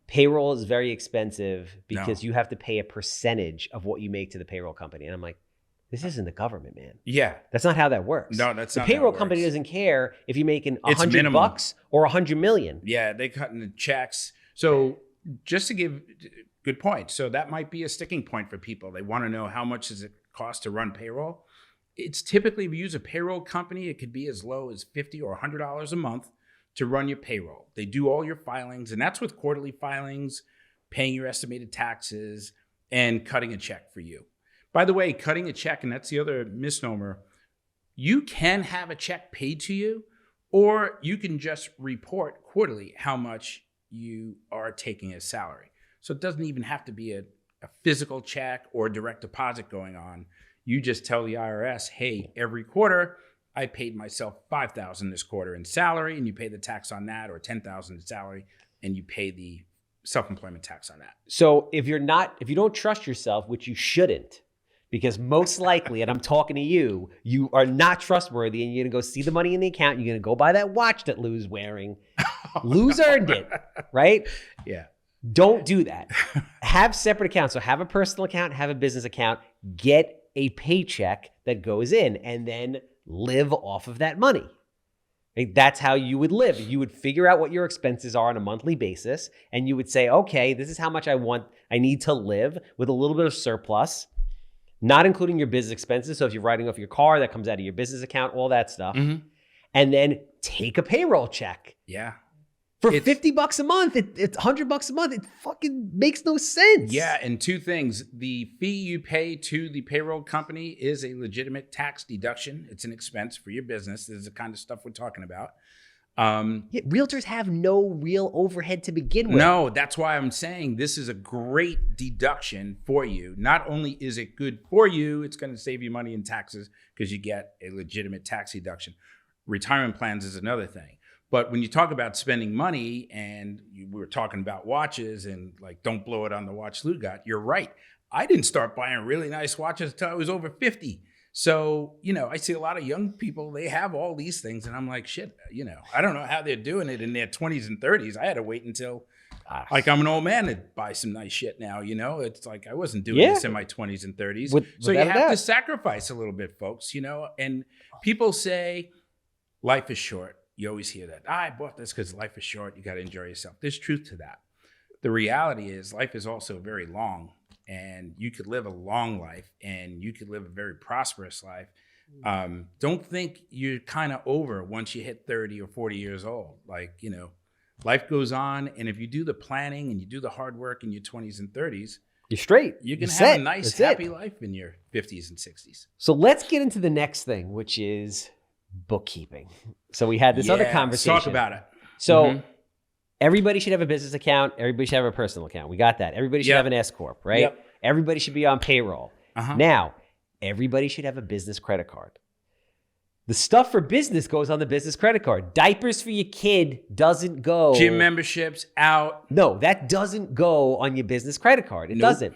payroll is very expensive because you have to pay a percentage of what you make to the payroll company. And I'm like, this isn't the government, man. Yeah. That's not how that works. No, that's not how it works. The payroll company doesn't care if you're making $100 or $100 million. Yeah, they cut in the checks. So just to give good point. So that might be a sticking point for people. They want to know how much does it cost to run payroll. It's typically, if you use a payroll company, it could be as low as $50 or $100 a month to run your payroll. They do all your filings, and that's with quarterly filings, paying your estimated taxes, and cutting a check for you. By the way, cutting a check, and that's the other misnomer, you can have a check paid to you, or you can just report quarterly how much you are taking as salary. So it doesn't even have to be a physical check or direct deposit going on. You just tell the IRS, hey, every quarter I paid myself $5,000 this quarter in salary, and you pay the tax on that, or $10,000 in salary, and you pay the self-employment tax on that. So if you don't trust yourself, which you shouldn't, because most likely, and I'm talking to you, you are not trustworthy, and you're gonna go see the money in the account, and you're gonna go buy that watch that Lou's wearing. Lou's earned it, right? Yeah. Don't do that. Have separate accounts. So have a personal account, have a business account, get a paycheck that goes in, and then live off of that money. Right? That's how you would live. You would figure out what your expenses are on a monthly basis, and you would say, okay, this is how much I need to live with a little bit of surplus, not including your business expenses. So if you're writing off your car, that comes out of your business account, all that stuff. Mm-hmm. And then take a payroll check. Yeah. For $50 a month, it's $100 a month. It fucking makes no sense. Yeah, and two things. The fee you pay to the payroll company is a legitimate tax deduction. It's an expense for your business. This is the kind of stuff we're talking about. Realtors have no real overhead to begin with. No, that's why I'm saying this is a great deduction for you. Not only is it good for you, it's going to save you money in taxes because you get a legitimate tax deduction. Retirement plans is another thing. But when you talk about spending money, and we were talking about watches and like, don't blow it on the watch Lou got, you're right. I didn't start buying really nice watches until I was over 50. So, I see a lot of young people, they have all these things. And I'm like, shit, I don't know how they're doing it in their 20s and 30s. I had to wait until like I'm an old man to buy some nice shit now, It's like I wasn't doing this in my 20s and 30s. So you have to sacrifice a little bit, folks, And people say life is short. You always hear that. I bought this because life is short. You got to enjoy yourself. There's truth to that. The reality is life is also very long, and you could live a long life and you could live a very prosperous life. Don't think you're kind of over once you hit 30 or 40 years old. Life goes on. And if you do the planning and you do the hard work in your 20s and 30s, you're straight. You can have a nice, happy life in your 50s and 60s. So let's get into the next thing, which is bookkeeping. So we had this other conversation. Let's talk about it. So everybody should have a business account. Everybody should have a personal account. We got that. Everybody should have an S Corp, right? Yep. Everybody should be on payroll. Now, everybody should have a business credit card. The stuff for business goes on the business credit card. Diapers for your kid doesn't go. Gym memberships out. No, that doesn't go on your business credit card. It doesn't.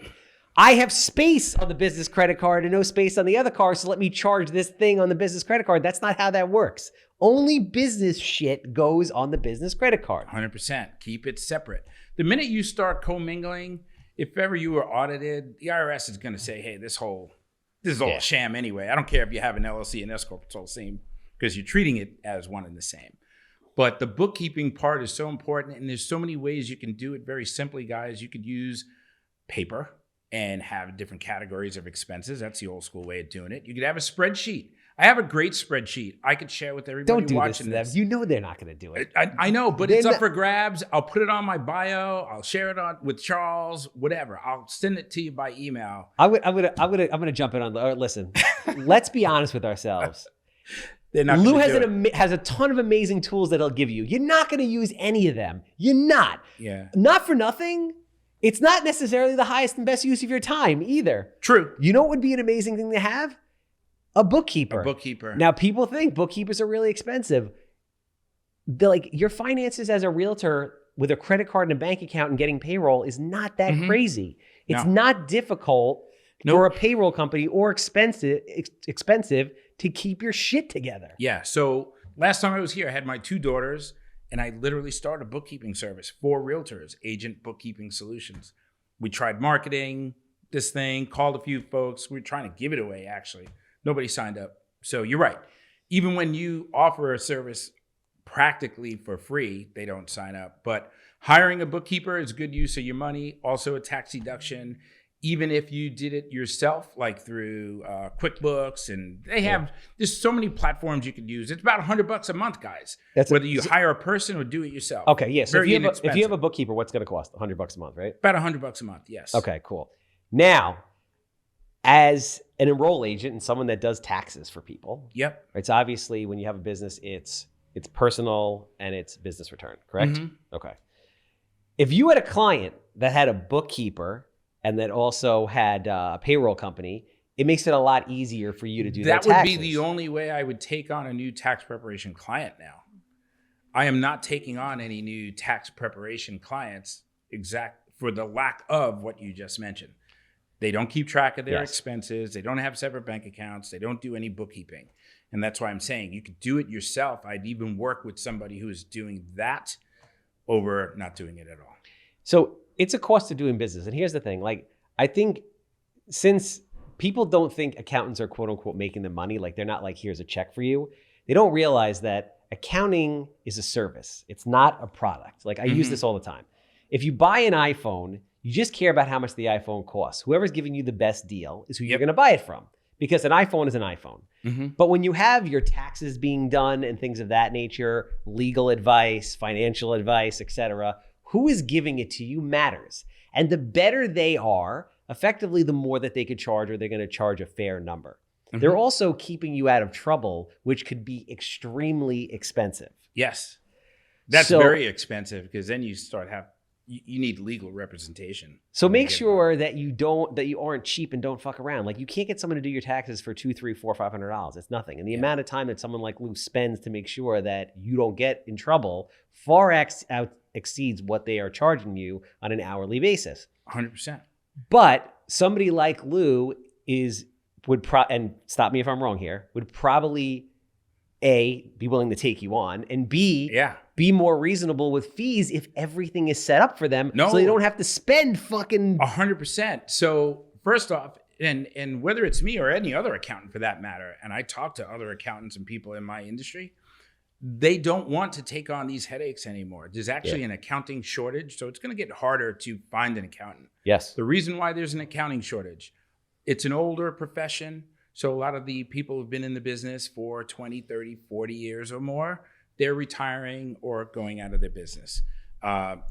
I have space on the business credit card and no space on the other card, so let me charge this thing on the business credit card. That's not how that works. Only business shit goes on the business credit card. 100%. Keep it separate. The minute you start commingling, if ever you were audited, the IRS is going to say, hey, this is all a sham anyway. I don't care if you have an LLC and S Corp, it's all the same because you're treating it as one and the same. But the bookkeeping part is so important, and there's so many ways you can do it very simply, guys. You could use paper and have different categories of expenses. That's the old school way of doing it. You could have a spreadsheet. I have a great spreadsheet I could share with everybody Don't do watching this. You know they're not going to do it. I know, but it's up for grabs. I'll put it on my bio. I'll share it on with Charles, whatever. I'll send it to you by email. I'm gonna jump in on. Listen, let's be honest with ourselves. Lou has a ton of amazing tools that he'll give you. You're not going to use any of them. You're not. Yeah. Not for nothing. It's not necessarily the highest and best use of your time either. True. You know what would be an amazing thing to have? A bookkeeper. Now, people think bookkeepers are really expensive. Your finances as a realtor with a credit card and a bank account and getting payroll is not that crazy. It's not difficult for a payroll company or expensive to keep your shit together. Yeah. So last time I was here, I had my two daughters, and I literally started a bookkeeping service for realtors, Agent Bookkeeping Solutions. We tried marketing this thing, called a few folks. We were trying to give it away, actually. Nobody signed up. So you're right. Even when you offer a service practically for free, they don't sign up. But hiring a bookkeeper is good use of your money. Also a tax deduction. Even if you did it yourself, like through QuickBooks, and there's so many platforms you could use. It's about $100 a month, guys. Whether you hire a person or do it yourself. Okay, yeah. So if you have a bookkeeper, what's going to cost? $100 a month, right? About $100 a month, yes. Okay, cool. Now, as an enroll agent and someone that does taxes for people, it's obviously when you have a business, it's personal and it's business return, correct? Okay. If you had a client that had a bookkeeper and that also had a payroll company, it makes it a lot easier for you to do that. That would be the only way I would take on a new tax preparation client now. I am not taking on any new tax preparation clients for the lack of what you just mentioned. They don't keep track of their expenses. They don't have separate bank accounts. They don't do any bookkeeping. And that's why I'm saying you could do it yourself. I'd even work with somebody who is doing that over not doing it at all. So it's a cost of doing business. And here's the thing. I think since people don't think accountants are quote unquote making the money, they're not here's a check for you. They don't realize that accounting is a service. It's not a product. Like I use this all the time. If you buy an iPhone, you just care about how much the iPhone costs. Whoever's giving you the best deal is who you're going to buy it from, because an iPhone is an iPhone. But when you have your taxes being done and things of that nature, legal advice, financial advice, etc., who is giving it to you matters. And the better they are, effectively, the more that they could charge, or they're going to charge a fair number. They're also keeping you out of trouble, which could be extremely expensive. Yes. That's very expensive, because then you start you need legal representation. So make sure that you aren't cheap and don't fuck around. Like, you can't get someone to do your taxes for $200, $300, $400, $500. It's nothing. And the amount of time that someone like Lou spends to make sure that you don't get in trouble far exceeds what they are charging you on an hourly basis. 100%. But somebody like Lou and stop me if I'm wrong here, would probably A, be willing to take you on, and B, be more reasonable with fees if everything is set up for them, so they don't have to spend fucking 100%. So first off, and whether it's me or any other accountant for that matter, and I talk to other accountants and people in my industry, they don't want to take on these headaches anymore. There's actually an accounting shortage, so it's going to get harder to find an accountant. Yes. The reason why there's an accounting shortage, it's an older profession. So a lot of the people who've been in the business for 20, 30, 40 years or more, they're retiring or going out of their business.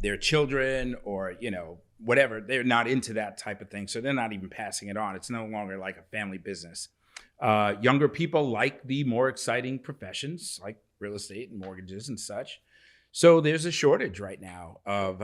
Their children or, whatever, they're not into that type of thing. So they're not even passing it on. It's no longer like a family business. Younger people like the more exciting professions like real estate and mortgages and such. So there's a shortage right now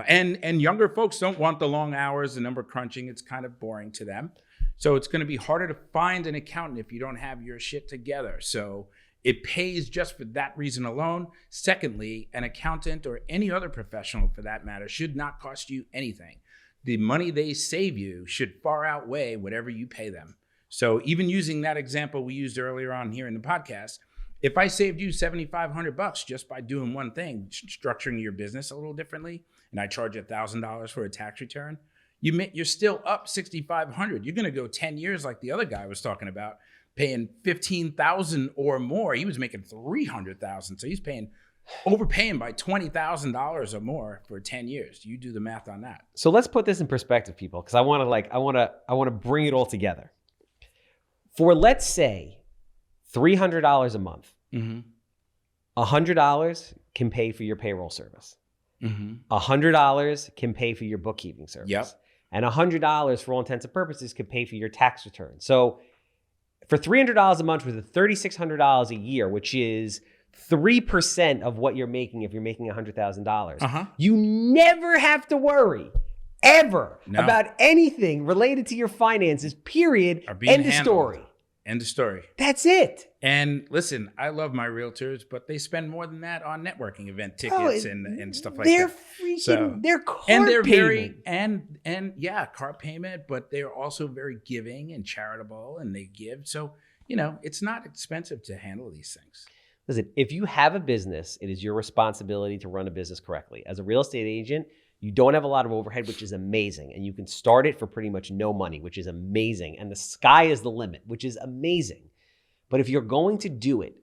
and younger folks don't want the long hours, the number crunching. It's kind of boring to them. So it's going to be harder to find an accountant if you don't have your shit together. So it pays just for that reason alone. Secondly, an accountant or any other professional for that matter should not cost you anything. The money they save you should far outweigh whatever you pay them. So even using that example we used earlier on here in the podcast, if I saved you $7,500 just by doing one thing, structuring your business a little differently, and I charge $1,000 for a tax return, you're still up $6,500. You're going to go 10 years like the other guy was talking about, paying $15,000 or more. He was making $300,000, so he's overpaying by $20,000 or more for 10 years. You do the math on that. So let's put this in perspective, people, because I want to bring it all together. For, let's say, $300 a month, $100 can pay for your payroll service. $100 can pay for your bookkeeping service. And $100, for all intents and purposes, could pay for your tax return. So for $300 a month with $3,600 a year, which is 3% of what you're making if you're making $100,000, you never have to worry ever about anything related to your finances, period. End of story. End of story. That's it. And listen, I love my realtors, but they spend more than that on networking event tickets and stuff like they're that. They're car and they're payment. Car payment, but they're also very giving and charitable, and they give. So, it's not expensive to handle these things. Listen, if you have a business, it is your responsibility to run a business correctly. As a real estate agent, you don't have a lot of overhead, which is amazing. And you can start it for pretty much no money, which is amazing. And the sky is the limit, which is amazing. But if you're going to do it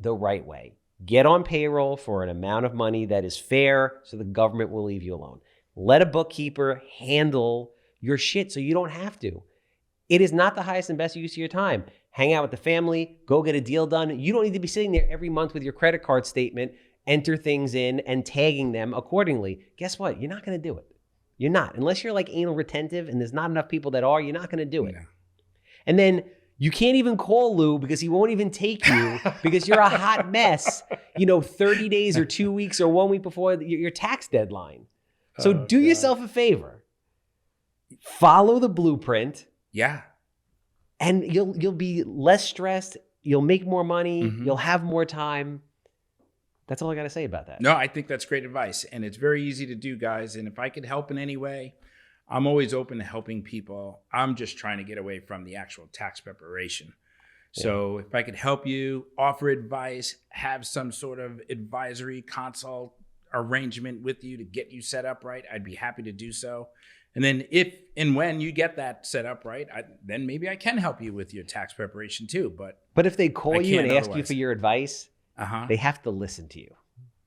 the right way. Get on payroll for an amount of money that is fair, so the government will leave you alone. Let a bookkeeper handle your shit so you don't have to. It is not the highest and best use of your time. Hang out with the family, go get a deal done. You don't need to be sitting there every month with your credit card statement, enter things in and tagging them accordingly. Guess what? You're not going to do it. You're not. Unless you're like anal retentive and there's not enough people that are, you're not going to do it. No. And then you can't even call Lou because he won't even take you because you're a hot mess, 30 days or 2 weeks or 1 week before your tax deadline. So do yourself a favor. Follow the blueprint. Yeah. And you'll be less stressed. You'll make more money. You'll have more time. That's all I got to say about that. No, I think that's great advice. And it's very easy to do, guys. And if I could help in any way, I'm always open to helping people. I'm just trying to get away from the actual tax preparation. Yeah. So if I could help you, offer advice, have some sort of advisory consult arrangement with you to get you set up right, I'd be happy to do so. And then if and when you get that set up right, then maybe I can help you with your tax preparation too. But if they call you and ask you for your advice, they have to listen to you.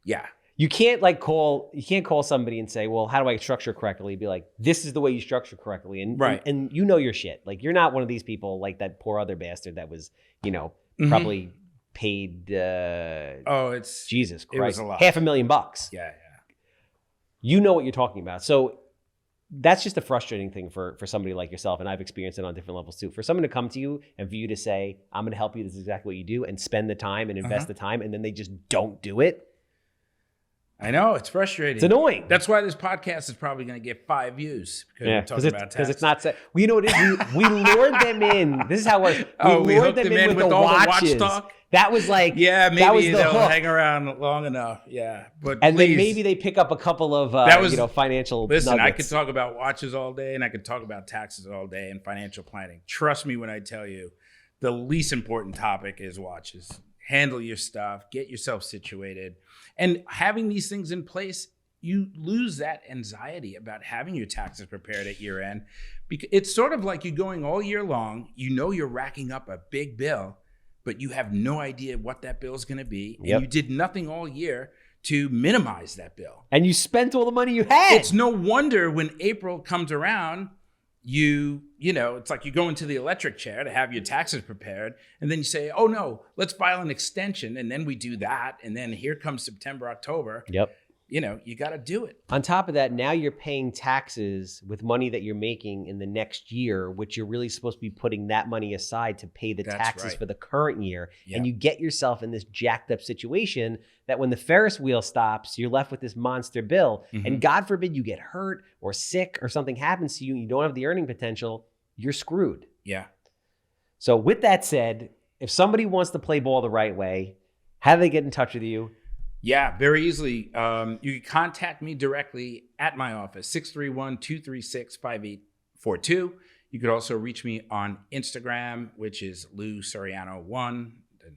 Yeah. You can't call somebody and say, well, how do I structure correctly? Be like, this is the way you structure correctly. And you know your shit. Like, you're not one of these people like that poor other bastard that was, probably paid, Jesus Christ, it was a lot. $500,000. Yeah. You know what you're talking about. So that's just a frustrating thing for somebody like yourself. And I've experienced it on different levels too. For someone to come to you and for you to say, I'm going to help you. This is exactly what you do, and spend the time and invest the time. And then they just don't do it. I know, it's frustrating. It's annoying. That's why this podcast is probably going to get 5 views because we're talking about taxes. Because it's not set. Well, you know what it is? We lured them in. This is how it works. We lured them in with all the watch talk. That was like, maybe that was they'll hook. hang around long enough. Yeah, but and please, then maybe they pick up a couple of financial. Listen, nuggets. I could talk about watches all day, and I could talk about taxes all day and financial planning. Trust me when I tell you, the least important topic is watches. Handle your stuff, get yourself situated. And having these things in place, you lose that anxiety about having your taxes prepared at year end. Because it's sort of like you're going all year long, you're racking up a big bill, but you have no idea what that bill is going to be. And you did nothing all year to minimize that bill. And you spent all the money you had. It's no wonder when April comes around, it's like you go into the electric chair to have your taxes prepared, and then you say, oh no, let's file an extension, and then we do that, and then here comes September, October. Yep. You got to do it. On top of that, now you're paying taxes with money that you're making in the next year, which you're really supposed to be putting that money aside to pay the taxes for the current year. Yep. And you get yourself in this jacked up situation that when the Ferris wheel stops, you're left with this monster bill. Mm-hmm. And God forbid you get hurt or sick or something happens to you and you don't have the earning potential, you're screwed. Yeah. So with that said, if somebody wants to play ball the right way, how do they get in touch with you? Yeah, very easily. You can contact me directly at my office, 631-236-5842. You could also reach me on Instagram, which is Lou Soriano 1, the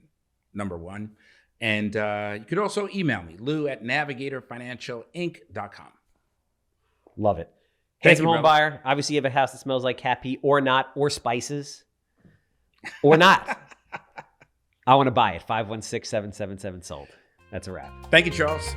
number 1. And you could also email me, lou@navigatorfinancialinc.com. Love it. Handsome home buyer. Obviously, you have a house that smells like cat pee or not, or spices, or not. I want to buy it. 516-777 sold. That's a wrap. Thank you, Charles.